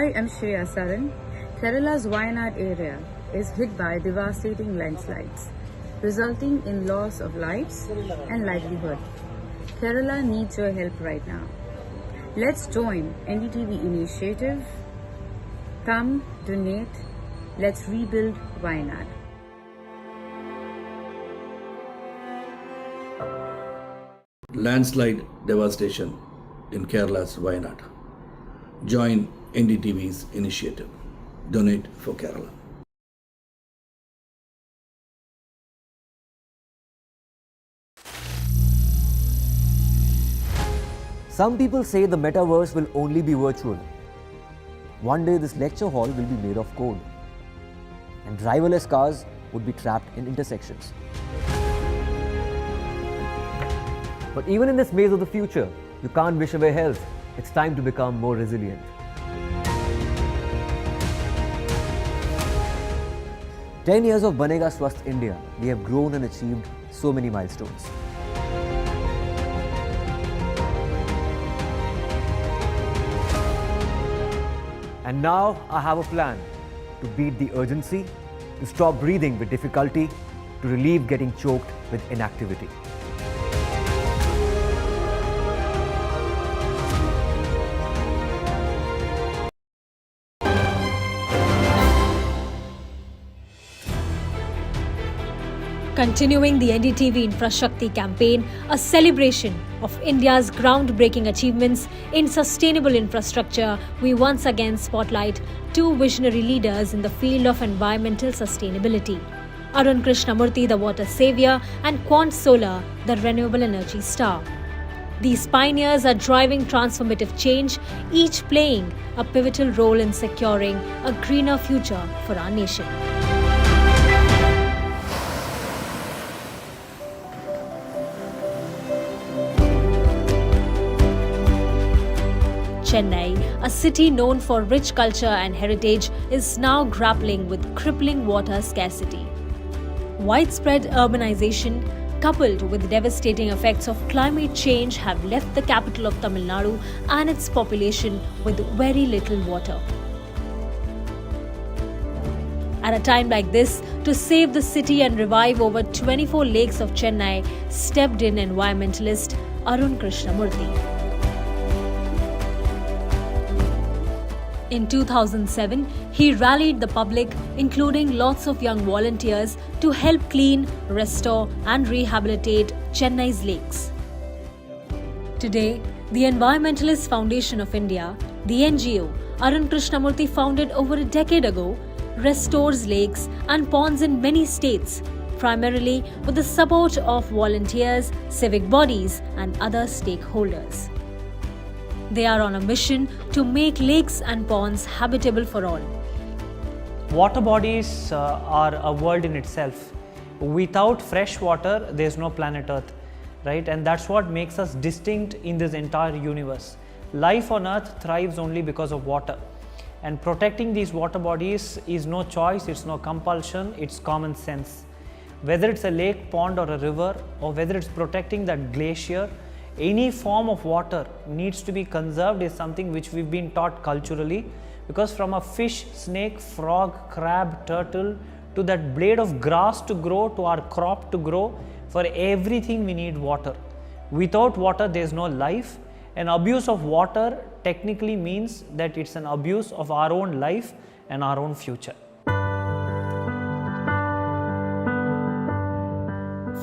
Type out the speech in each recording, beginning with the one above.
Hi, I'm Shreya Saran. Kerala's Wayanad area is hit by devastating landslides, resulting in loss of lives and livelihood. Kerala needs your help right now. Let's join NDTV initiative. Come, donate. Let's rebuild Wayanad. Landslide devastation in Kerala's Wayanad. Join NDTV's initiative. Donate for Kerala. Some people say the metaverse will only be virtual. One day this lecture hall will be made of code, and driverless cars would be trapped in intersections. But even in this maze of the future, you can't wish away health. It's time to become more resilient. "10 years of Banega Swasth India, we have grown and achieved so many milestones. And now I have a plan to beat the urgency, to stop breathing with difficulty, to relieve getting choked with inactivity." Continuing the NDTV Infrashakti campaign, a celebration of India's groundbreaking achievements in sustainable infrastructure, we once again spotlight two visionary leaders in the field of environmental sustainability. Arun Krishnamurthy, the water saviour, and Quant Solar, the renewable energy star. These pioneers are driving transformative change, each playing a pivotal role in securing a greener future for our nation. Chennai, a city known for rich culture and heritage, is now grappling with crippling water scarcity. Widespread urbanization, coupled with devastating effects of climate change, have left the capital of Tamil Nadu and its population with very little water. At a time like this, to save the city and revive over 24 lakes of Chennai, stepped in environmentalist Arun Krishnamurthy. In 2007, he rallied the public, including lots of young volunteers, to help clean, restore and rehabilitate Chennai's lakes. Today, the Environmentalist Foundation of India, the NGO Arun Krishnamurthy founded over a decade ago, restores lakes and ponds in many states, primarily with the support of volunteers, civic bodies and other stakeholders. They are on a mission to make lakes and ponds habitable for all. Water bodies are a world in itself. Without fresh water, there is no planet Earth, right? And that's what makes us distinct in this entire universe. Life on Earth thrives only because of water. And protecting these water bodies is no choice, it's no compulsion, it's common sense. Whether it's a lake, pond or a river, or whether it's protecting that glacier, any form of water needs to be conserved is something which we've been taught culturally, because from a fish, snake, frog, crab, turtle to that blade of grass to grow, to our crop to grow, for everything we need water. Without water there is no life, and abuse of water technically means that it's an abuse of our own life and our own future.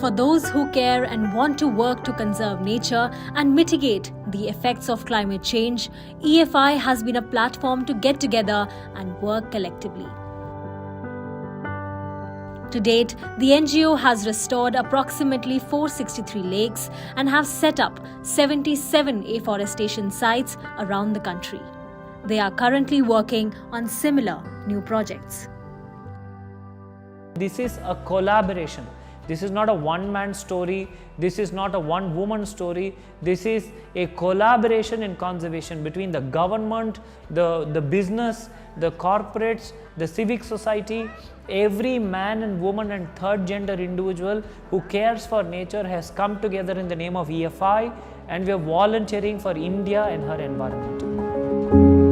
For those who care and want to work to conserve nature and mitigate the effects of climate change, EFI has been a platform to get together and work collectively. To date, the NGO has restored approximately 463 lakes and have set up 77 afforestation sites around the country. They are currently working on similar new projects. This is a collaboration. This is not a one-man story. This is not a one-woman story. This is a collaboration in conservation between the government, the business, the corporates, the civic society. Every man and woman and third gender individual who cares for nature has come together in the name of EFI, and we are volunteering for India and her environment.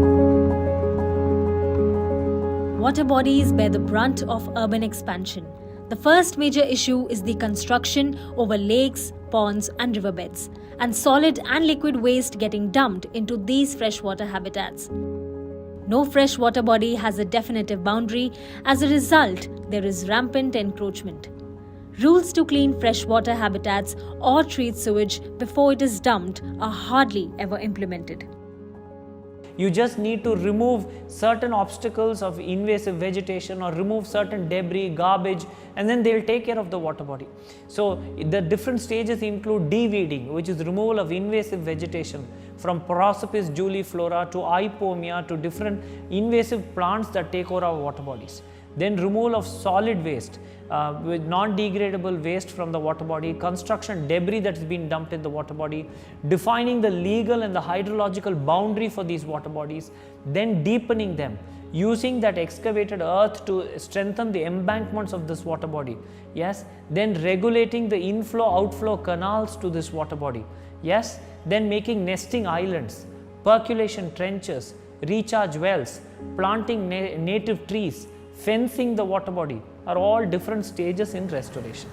water bodies bear the brunt of urban expansion. The first major issue is the construction over lakes, ponds and riverbeds, and solid and liquid waste getting dumped into these freshwater habitats. No freshwater body has a definitive boundary. As a result, there is rampant encroachment. Rules to clean freshwater habitats or treat sewage before it is dumped are hardly ever implemented. You just need to remove certain obstacles of invasive vegetation or remove certain debris, garbage, and then they'll take care of the water body. So the different stages include de-weeding, which is removal of invasive vegetation, from Prosopis juliflora to Ipomia to different invasive plants that take over our water bodies. Then removal of solid waste with non-degradable waste from the water body, construction debris that has been dumped in the water body, defining the legal and the hydrological boundary for these water bodies, then deepening them, using that excavated earth to strengthen the embankments of this water body. Yes, then regulating the inflow-outflow canals to this water body. Yes, then making nesting islands, percolation trenches, recharge wells, planting native trees, fencing the water body are all different stages in restoration.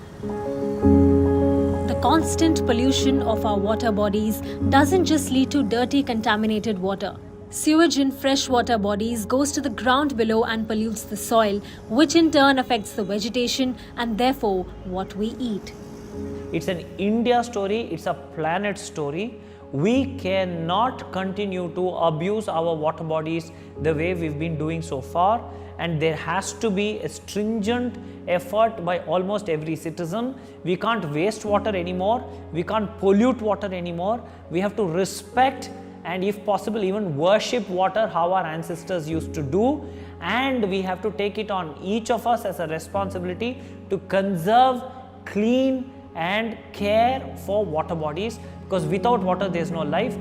The constant pollution of our water bodies doesn't just lead to dirty, contaminated water. Sewage in freshwater bodies goes to the ground below and pollutes the soil, which in turn affects the vegetation and therefore what we eat. It's an India story, it's a planet story. We cannot continue to abuse our water bodies the way we've been doing so far, and there has to be a stringent effort by almost every citizen. We can't waste water anymore, we can't pollute water anymore. We have to respect and if possible even worship water how our ancestors used to do, and we have to take it on each of us as a responsibility to conserve, clean and care for water bodies, because without water there is no life.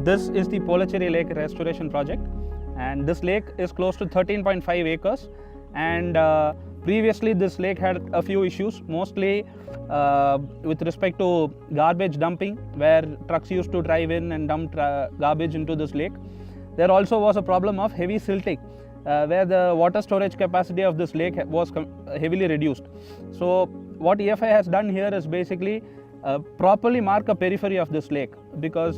This is the Polacheri Lake Restoration Project, and this lake is close to 13.5 acres, and previously this lake had a few issues, mostly with respect to garbage dumping, where trucks used to drive in and dump garbage into this lake. There also was a problem of heavy silting, where the water storage capacity of this lake was heavily reduced. So what EFI has done here is basically properly mark a periphery of this lake, because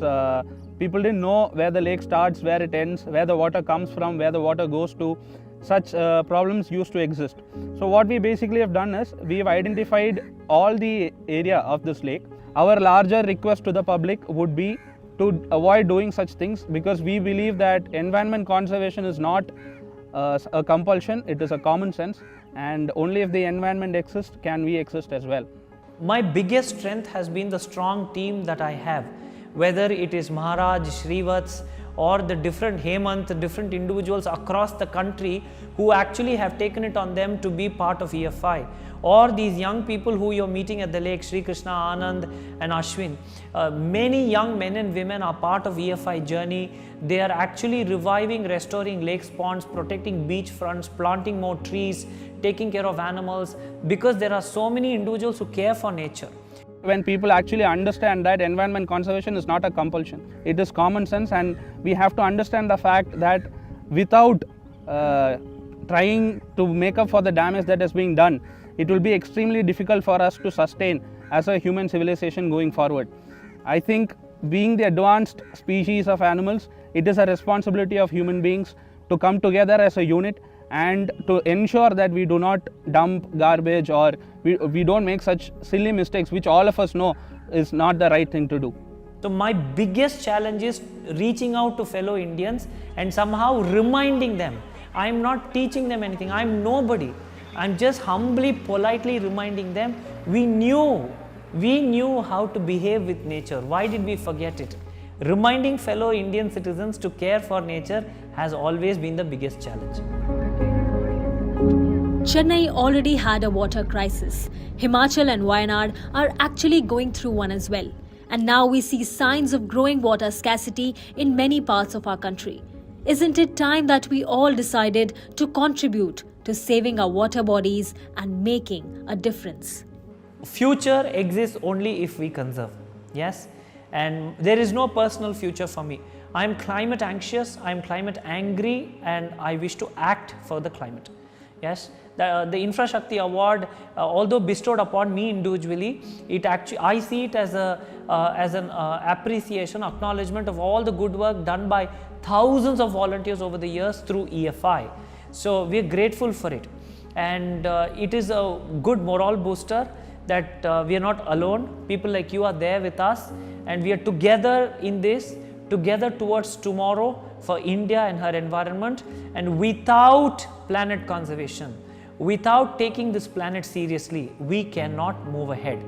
people didn't know where the lake starts, where it ends, where the water comes from, where the water goes to. Such problems used to exist. So what we basically have done is we have identified all the area of this lake. Our larger request to the public would be to avoid doing such things, because we believe that environment conservation is not a compulsion, it is a common sense, and only if the environment exists can we exist as well. My biggest strength has been the strong team that I have, whether it is Maharaj, Shrivats or the different Hemant, different individuals across the country who actually have taken it on them to be part of EFI, or these young people who you're meeting at the lake, Sri Krishna, Anand and Ashwin. Many young men and women are part of EFI journey. They are actually reviving, restoring lakes, ponds, protecting beach fronts, planting more trees, taking care of animals, because there are so many individuals who care for nature. When people actually understand that environment conservation is not a compulsion, it is common sense, and we have to understand the fact that without trying to make up for the damage that is being done, it will be extremely difficult for us to sustain as a human civilization going forward. I think being the advanced species of animals, it is a responsibility of human beings to come together as a unit and to ensure that we do not dump garbage, or we don't make such silly mistakes which all of us know is not the right thing to do. So my biggest challenge is reaching out to fellow Indians and somehow reminding them. I'm not teaching them anything, I'm nobody. I'm just humbly, politely reminding them we knew how to behave with nature. Why did we forget it? Reminding fellow Indian citizens to care for nature has always been the biggest challenge. Chennai already had a water crisis. Himachal and Wayanad are actually going through one as well. And now we see signs of growing water scarcity in many parts of our country. Isn't it time that we all decided to contribute to saving our water bodies and making a difference? Future exists only if we conserve. Yes, and there is no personal future for me. I am climate anxious, I am climate angry, and I wish to act for the climate. Yes, the Infrashakti award, although bestowed upon me individually, it actually, I see it as an appreciation, acknowledgement of all the good work done by thousands of volunteers over the years through EFI. So we are grateful for it, and it is a good morale booster that we are not alone. People like you are there with us, and we are together in this, together towards tomorrow for India and her environment. And without planet conservation, without taking this planet seriously, we cannot move ahead.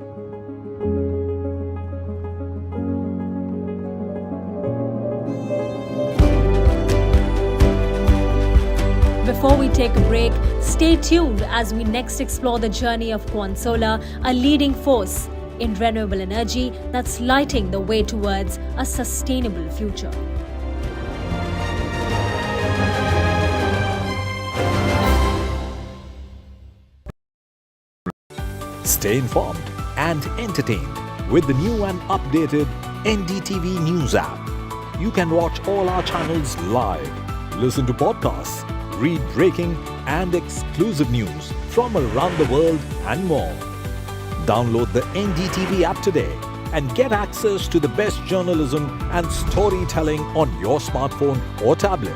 Before we take a break, stay tuned as we next explore the journey of Quant Solar, a leading force in renewable energy that's lighting the way towards a sustainable future. Stay informed and entertained with the new and updated NDTV News app. You can watch all our channels live, listen to podcasts, read breaking and exclusive news from around the world and more. Download the NDTV app today and get access to the best journalism and storytelling on your smartphone or tablet.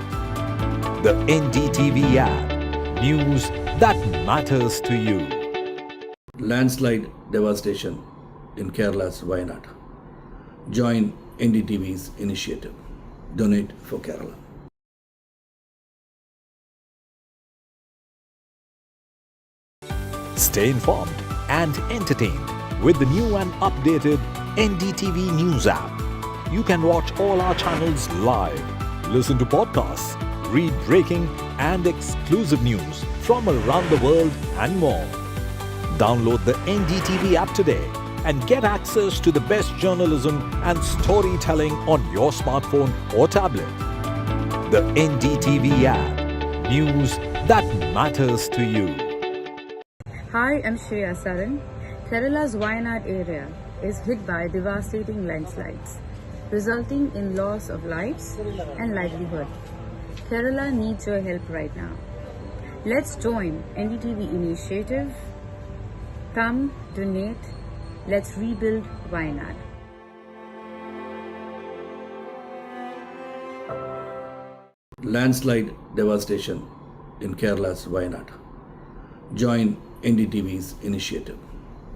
The NDTV app. News that matters to you. Landslide devastation in Kerala's Wayanad. Join NDTV's initiative. Donate for Kerala. Stay informed and entertained with the new and updated NDTV News app. You can watch all our channels live, listen to podcasts, read breaking and exclusive news from around the world and more. Download the NDTV app today and get access to the best journalism and storytelling on your smartphone or tablet. The NDTV app. News that matters to you. Hi, I'm Shreya Saran. Kerala's Wayanad area is hit by devastating landslides, resulting in loss of lives and livelihood. Kerala needs your help right now. Let's join NDTV initiative. Come, donate. Let's rebuild Wayanad. Landslide devastation in Kerala's Wayanad. Join NDTV's initiative.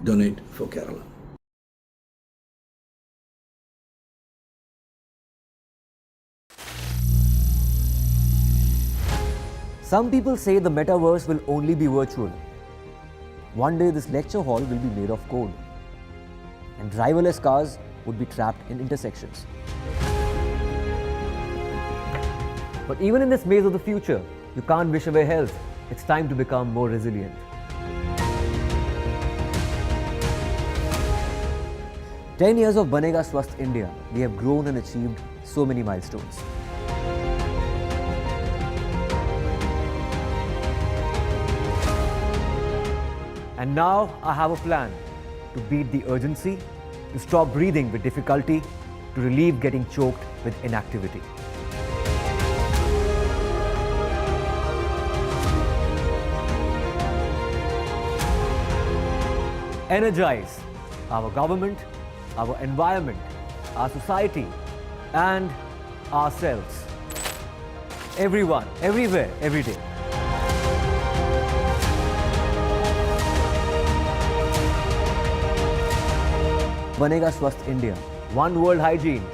Donate for Kerala. Some people say the metaverse will only be virtual. One day this lecture hall will be made of code, and driverless cars would be trapped in intersections. But even in this maze of the future, you can't wish away health. It's time to become more resilient. 10 years of Banega Swasth India, we have grown and achieved so many milestones. And now I have a plan to beat the urgency, to stop breathing with difficulty, to relieve getting choked with inactivity. Energize our government, our environment, our society, and ourselves. Everyone, everywhere, every day. Banega Swasth India. One world hygiene.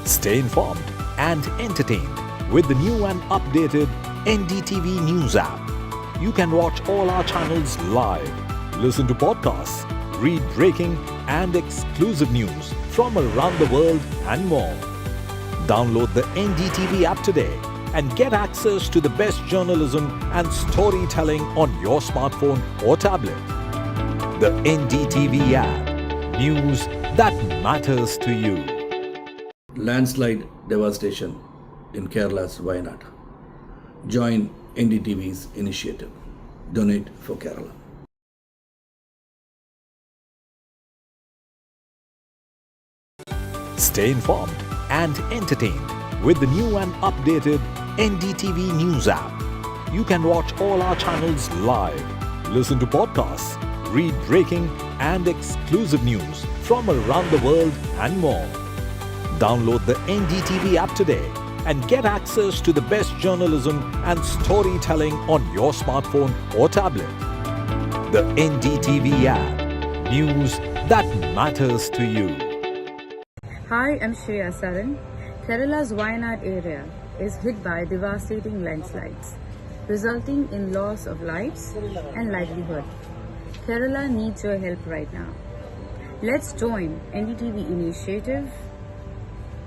Stay informed and entertained with the new and updated NDTV News app. You can watch all our channels live, listen to podcasts, read breaking and exclusive news from around the world and more. Download the NDTV app today and get access to the best journalism and storytelling on your smartphone or tablet. The NDTV app. News that matters to you. Landslide devastation in Kerala's Wayanad. Join NDTV's initiative. Donate for Kerala. Stay informed and entertained with the new and updated NDTV News app. You can watch all our channels live, listen to podcasts, read breaking and exclusive news from around the world and more. Download the NDTV app today and get access to the best journalism and storytelling on your smartphone or tablet. The NDTV app. News that matters to you. Hi, I'm Shreya Saran. Kerala's Wayanad area is hit by devastating landslides, resulting in loss of lives and livelihood. Kerala needs your help right now. Let's join NDTV initiative.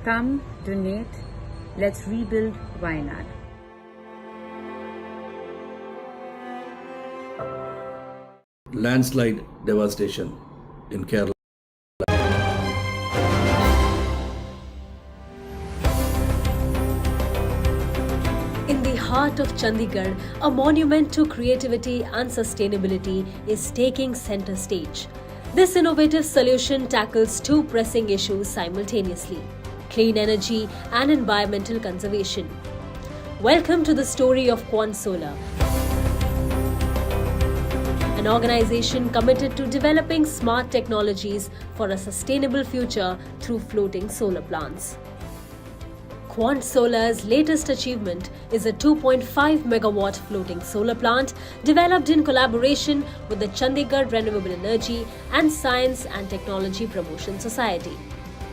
Come, donate. Let's rebuild Wayanad. Landslide devastation in Kerala. In the heart of Chandigarh, a monument to creativity and sustainability is taking center stage. This innovative solution tackles two pressing issues simultaneously: clean energy and environmental conservation. Welcome to the story of Quant Solar, an organization committed to developing smart technologies for a sustainable future through floating solar plants. Quant Solar's latest achievement is a 2.5 megawatt floating solar plant developed in collaboration with the Chandigarh Renewable Energy and Science and Technology Promotion Society.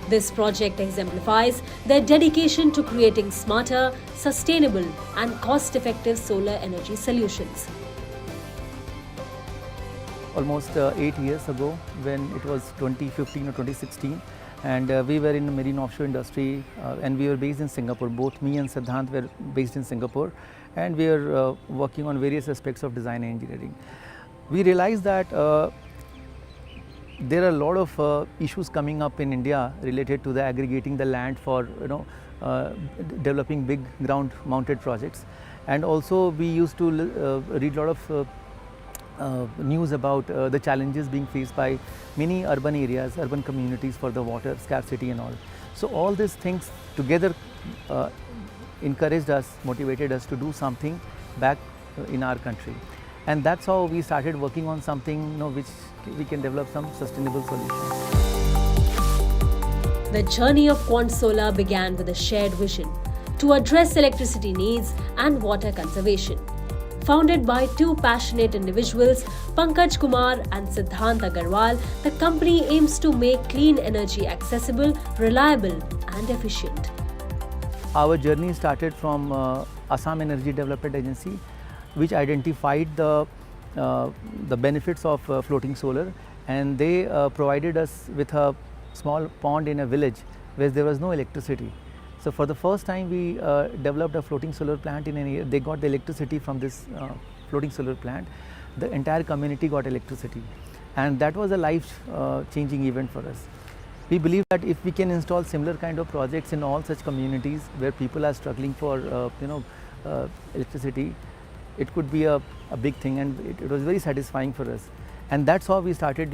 This project exemplifies their dedication to creating smarter, sustainable, and cost-effective solar energy solutions. Almost 8 years ago, when it was 2015 or 2016, and we were in the marine offshore industry, and we were based in Singapore. Both me and Siddhant were based in Singapore, and we were working on various aspects of design and engineering. We realized that there are a lot of issues coming up in India related to the aggregating the land for developing big ground mounted projects, and also we used to read a lot of news about the challenges being faced by many urban areas, urban communities for the water scarcity and all. So all these things together encouraged us, motivated us to do something back in our country. And that's how we started working on something which we can develop some sustainable solutions. The journey of Quant Solar began with a shared vision to address electricity needs and water conservation. Founded by two passionate individuals, Pankaj Kumar and Siddhant Agarwal, the company aims to make clean energy accessible, reliable, and efficient. Our journey started from Assam Energy Development Agency, which identified the benefits of floating solar, and they provided us with a small pond in a village where there was no electricity. So for the first time, we developed a floating solar plant in an area. They got the electricity from this floating solar plant. The entire community got electricity, and that was a life-changing event for us. We believe that if we can install similar kind of projects in all such communities where people are struggling for electricity, it could be a big thing, and it was very satisfying for us. And that's how we started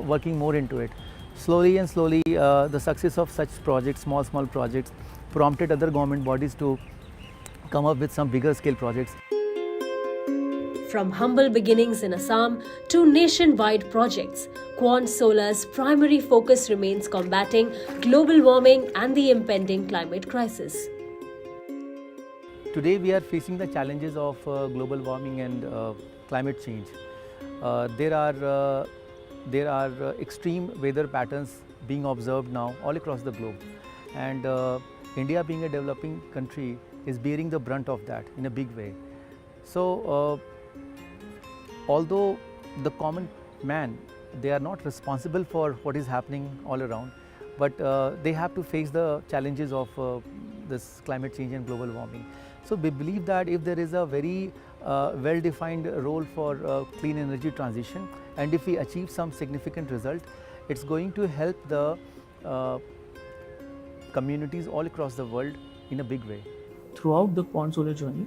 working more into it. Slowly and slowly, the success of such projects, small projects, prompted other government bodies to come up with some bigger scale projects. From humble beginnings in Assam to nationwide projects, Quant Solar's primary focus remains combating global warming and the impending climate crisis. Today we are facing the challenges of global warming and climate change. There are extreme weather patterns being observed now all across the globe, and India, being a developing country, is bearing the brunt of that in a big way. So although the common man, they are not responsible for what is happening all around, but they have to face the challenges of this climate change and global warming. So we believe that if there is a very well-defined role for clean energy transition, and if we achieve some significant result, it's going to help the communities all across the world in a big way. Throughout the Quant Solar journey,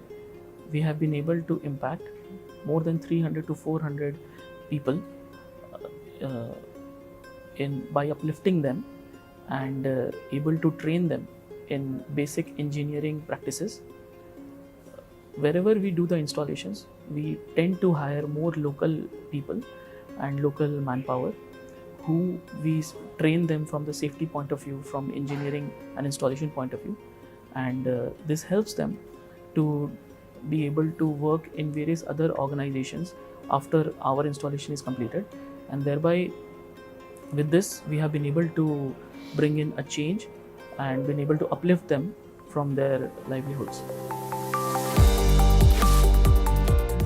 we have been able to impact more than 300 to 400 people by uplifting them and able to train them in basic engineering practices. Wherever we do the installations, we tend to hire more local people and local manpower who we train them from the safety point of view, from engineering and installation point of view, and this helps them to be able to work in various other organizations after our installation is completed, and thereby with this we have been able to bring in a change and been able to uplift them from their livelihoods.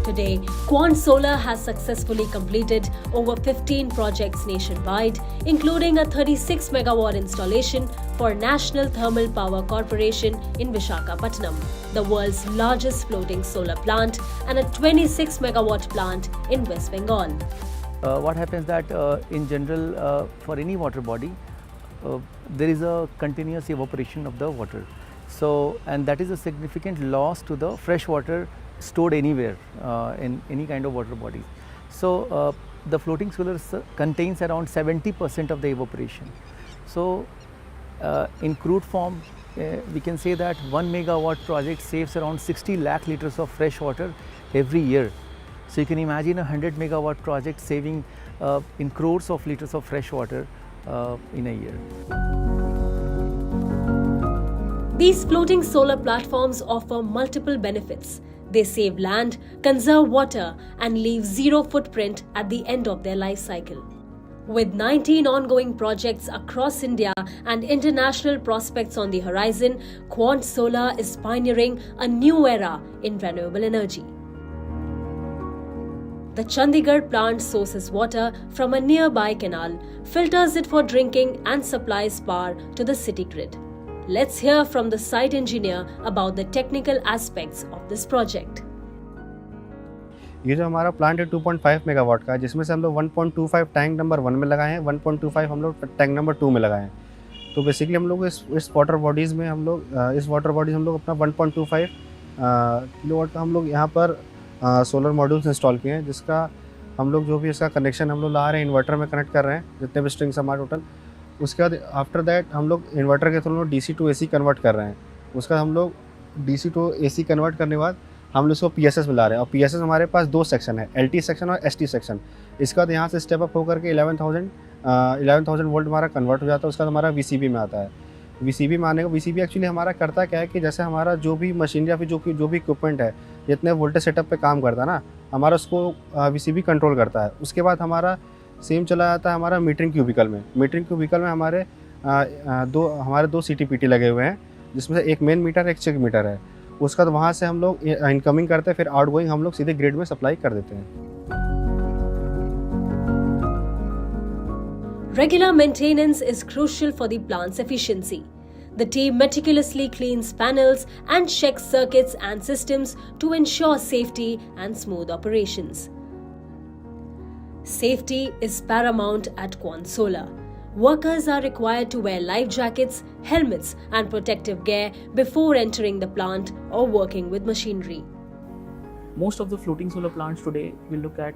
Today, Quant Solar has successfully completed over 15 projects nationwide, including a 36 megawatt installation for National Thermal Power Corporation in Visakhapatnam, the world's largest floating solar plant, and a 26 megawatt plant in West Bengal. What happens that in general for any water body, there is a continuous evaporation of the water. So, and that is a significant loss to the fresh water stored anywhere in any kind of water body. So, the floating solar contains around 70% of the evaporation. So, in crude form, we can say that 1 megawatt project saves around 60 lakh liters of fresh water every year. So, you can imagine a 100 megawatt project saving in crores of liters of fresh water in a year. These floating solar platforms offer multiple benefits. They save land, conserve water, and leave zero footprint at the end of their life cycle. With 19 ongoing projects across India and international prospects on the horizon, Quant Solar is pioneering a new era in renewable energy. The Chandigarh plant sources water from a nearby canal, filters it for drinking, and supplies power to the city grid. Let's hear from the site engineer about the technical aspects of this project. ये जो हमारा plant है 2.5 megawatt का है, जिसमें से हम लोग 1.25 टैंक नंबर 1 में लगाए हैं, 1.25 हम लोग टैंक नंबर 2 में लगाए हैं। तो बेसिकली हम लोग इस वाटर बॉडीज़ में हम लोग अपना 1.25 किलोवाट का हम लोग यहाँ पर सोलर मॉड्यूल्स इंस्टॉल किए हैं, जिसका हम लोग जो भी इसका कनेक्शन हम लोग ला रहे हैं इन्वर्टर में कनेक्ट कर रहे हैं, जितने भी स्ट्रिंग्स हमारे टोटल। उसके बाद आफ्टर दैट हम लोग इन्वर्टर के through DC to AC convert कर रहे हैं। उसके बाद हम लोग DC टू AC कन्वर्ट करने के बाद हम लोग इसको PSS में ला रहे हैं, और PSS हमारे पास 2 सेक्शन है, LT सेक्शन और ST सेक्शन। इसके बाद यहाँ से स्टेप अप होकर के 11,000 वोल्ट हमारा कन्वर्ट हो जाता है। उसके बाद हमारा VCB में आता है। VCB में आने का VCB एक्चुअली हमारा करता क्या है कि जैसे हमारा जो भी मशीन या फिर जो भी इक्विपमेंट है, जितने वोल्टेज सेटअप पे काम करता है ना, हमारा उसको VCB कंट्रोल करता है। उसके बाद हमारा सेम चला जाता है हमारा मीटरिंग क्यूबिकल में। मीटरिंग क्यूबिकल में हमारे दो CTPT लगे हुए हैं, जिसमें से एक मेन मीटर एक चेक मीटर है। उसके बाद वहाँ से हम लोग इनकमिंग करते हैं, फिर आउटगोइंग हम लोग सीधे ग्रिड में सप्लाई कर देते हैं। Regular maintenance is crucial for the plant's efficiency. The team meticulously cleans panels and checks circuits and systems to ensure safety and smooth operations. Safety is paramount at Quant Solar. Workers are required to wear life jackets, helmets, and protective gear before entering the plant or working with machinery. Most of the floating solar plants today we look at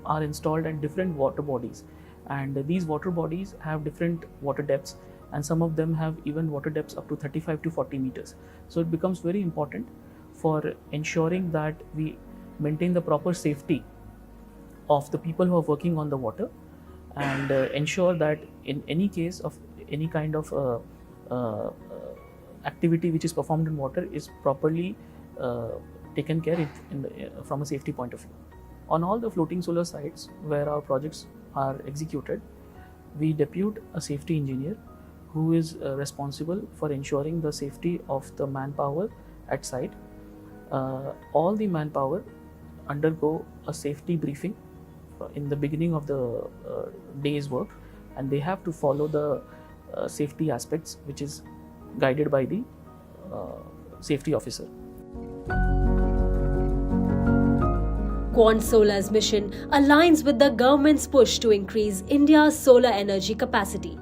are installed at different water bodies, and these water bodies have different water depths, and some of them have even water depths up to 35 to 40 meters. So it becomes very important for ensuring that we maintain the proper safety of the people who are working on the water, and ensure that in any case of any kind of activity which is performed in water is properly taken care from a safety point of view. On all the floating solar sites where our projects are executed, we depute a safety engineer who is responsible for ensuring the safety of the manpower at site. All the manpower undergo a safety briefing in the beginning of the day's work, and they have to follow the safety aspects which is guided by the safety officer. Quant Solar's mission aligns with the government's push to increase India's solar energy capacity.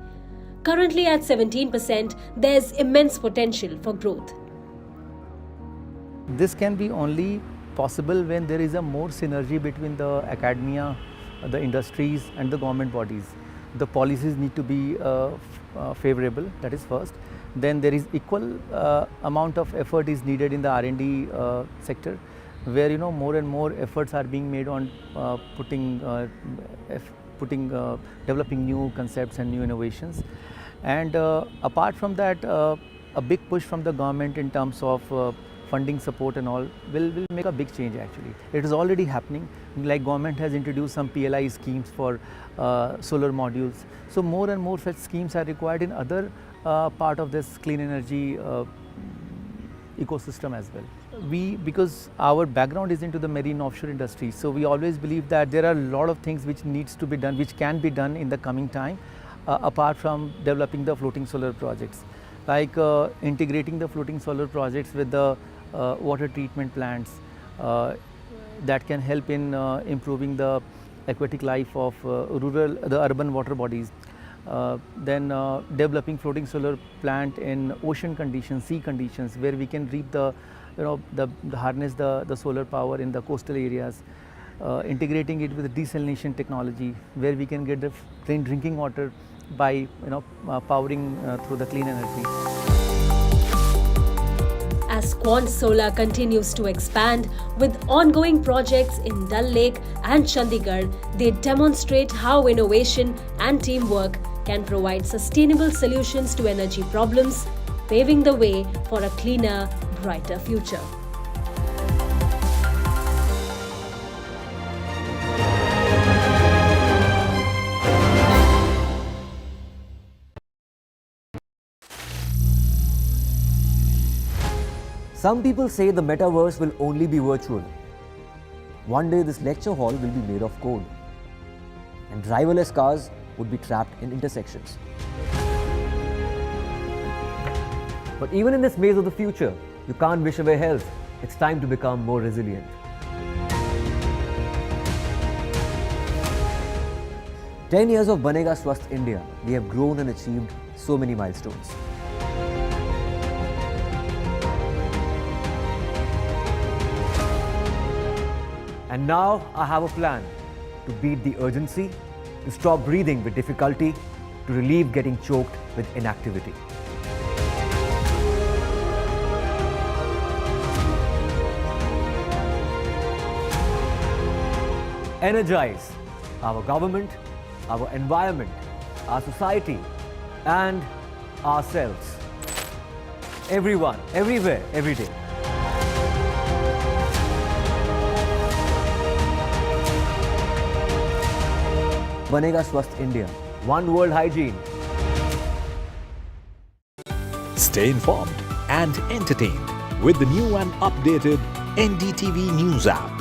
Currently at 17%, there's immense potential for growth. This can be only possible when there is a more synergy between the academia, the industries and the government bodies. the policies need to be favorable, that is first. Then there is equal amount of effort is needed in the R&D sector, where more and more efforts are being made on developing new concepts and new innovations. And apart from that, a big push from the government in terms of funding support and all will make a big change actually. It is already happening, like government has introduced some PLI schemes for solar modules. So more and more such schemes are required in other part of this clean energy ecosystem as well. Because our background is into the marine offshore industry, so we always believe that there are a lot of things which needs to be done, which can be done in the coming time, apart from developing the floating solar projects, like integrating the floating solar projects with the water treatment plants that can help in improving the aquatic life of the urban water bodies. Then developing floating solar plant in ocean conditions, sea conditions, where we can reap harness the solar power in the coastal areas, integrating it with desalination technology, where we can get the clean drinking water by powering through the clean energy. As Quant Solar continues to expand with ongoing projects in Dal Lake and Chandigarh, they demonstrate how innovation and teamwork can provide sustainable solutions to energy problems, paving the way for a cleaner, brighter future. Some people say the metaverse will only be virtual. One day this lecture hall will be made of code, and driverless cars would be trapped in intersections. But even in this maze of the future, you can't wish away health. It's time to become more resilient. "10 years of Banega Swasth India, we have grown and achieved so many milestones. And now I have a plan to beat the urgency, to stop breathing with difficulty, to relieve getting choked with inactivity. Energize our government, our environment, our society, and ourselves. Everyone, everywhere, every day. Banega Swasth India. One world hygiene. Stay informed and entertained with the new and updated NDTV News app.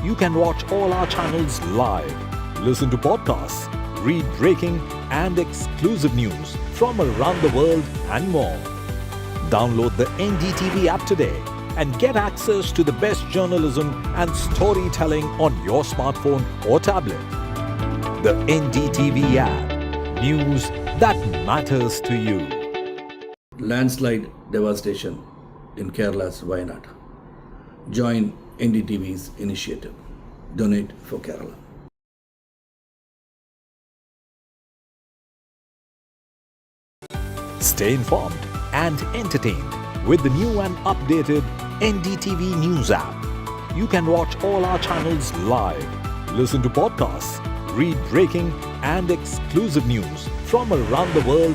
You can watch all our channels live, listen to podcasts, read breaking and exclusive news from around the world and more. Download the NDTV app today and get access to the best journalism and storytelling on your smartphone or tablet. The NDTV app. News that matters to you. Landslide devastation in Kerala's Wayanad. Join NDTV's initiative. Donate for Kerala. Stay informed and entertained with the new and updated NDTV News app. You can watch all our channels live, listen to podcasts, read breaking and exclusive news from around the world